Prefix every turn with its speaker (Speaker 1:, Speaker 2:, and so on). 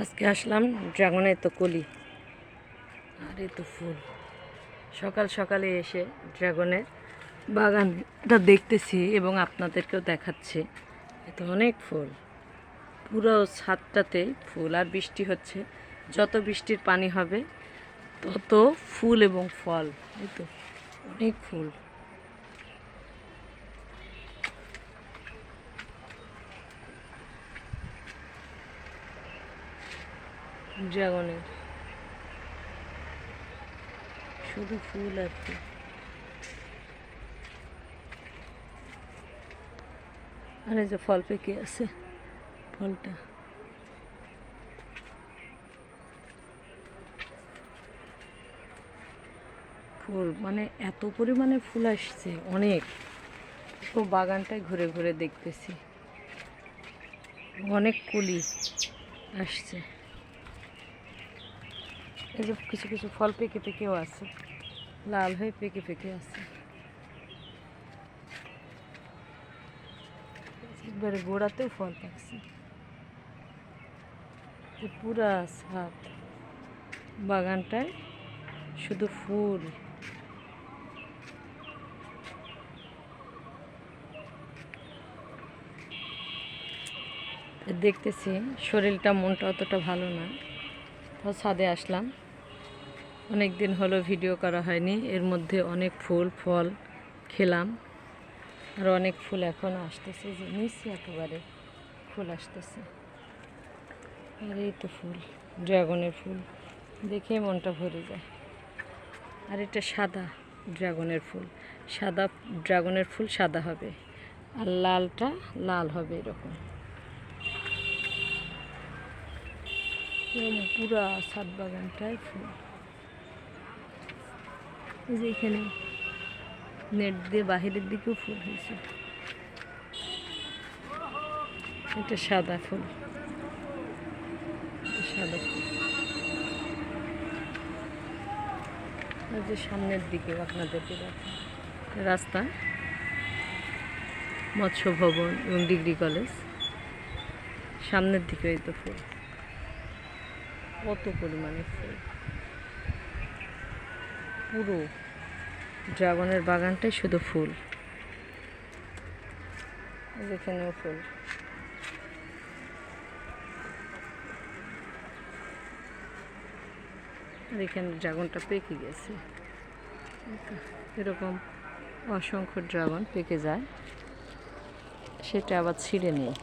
Speaker 1: আজকে আসলাম ড্রাগনের তো কলি আর এই তো ফুল। সকাল সকালে এসে ড্রাগনের বাগানটা দেখতেছি এবং আপনাদেরকেও দেখাচ্ছি। এত অনেক ফুল, পুরো ছাদটাতে ফুল। আর বৃষ্টি হচ্ছে, যত বৃষ্টির পানি হবে তত ফুল এবং ফল। এই তো অনেক ফুল। ড্রাগনের শুধু ফুল আর ফুল। আর এই যে ফল পেকে আছে, ফলটা ফুল মানে এত পরিমাণে ফুল আসছে অনেক। তো বাগানটায় ঘুরে ঘুরে দেখতেছি, অনেক কুলি আসছে। এই যে কিছু কিছু ফল পেকে পেকেও আছে, লাল হয়ে পেকে পেকে আছে। একবারে গোড়াতেও ফল পাকছে। পুরা ছাদ বাগানটায় শুধু ফুল। দেখতেছি শরীরটা মনটা অতটা ভালো না, তো ছাদে আসলাম। অনেক দিন হলো ভিডিও করা হয়নি, এর মধ্যে অনেক ফুল ফল খেলাম। আর অনেক ফুল এখনও আসতেছে, যে নিচে একেবারে ফুল আসতেছে। আর এই তো ফুল, ড্রাগনের ফুল দেখে মনটা ভরে যায়। আর এটা সাদা ড্রাগনের ফুল, সাদা ড্রাগনের ফুল সাদা হবে, আর লালটা লাল হবে এরকম। পুরা ছাদ বাগানটায় ফুল। এই যে এখানে নেট দিয়ে বাহিরের দিকেও ফুল হয়েছে। এটা সাদা ফুল, সাদা ফুল। এই যে সামনের দিকে আপনাদেরকে দেখেন রাস্তা, মৎস্য ভবন এবং ডিগ্রি কলেজ, সামনের দিকে এই তো ফুল, কত পরিমাণে ফুল। পুরো ড্রাগনের বাগানটাই শুধু ফুল। যেখানেও ফুল। আর এখানে ড্রাগনটা পেকে গেছে। এরকম অসংখ্য ড্রাগন পেকে যায়, সেটা আবার ছিঁড়ে নেই।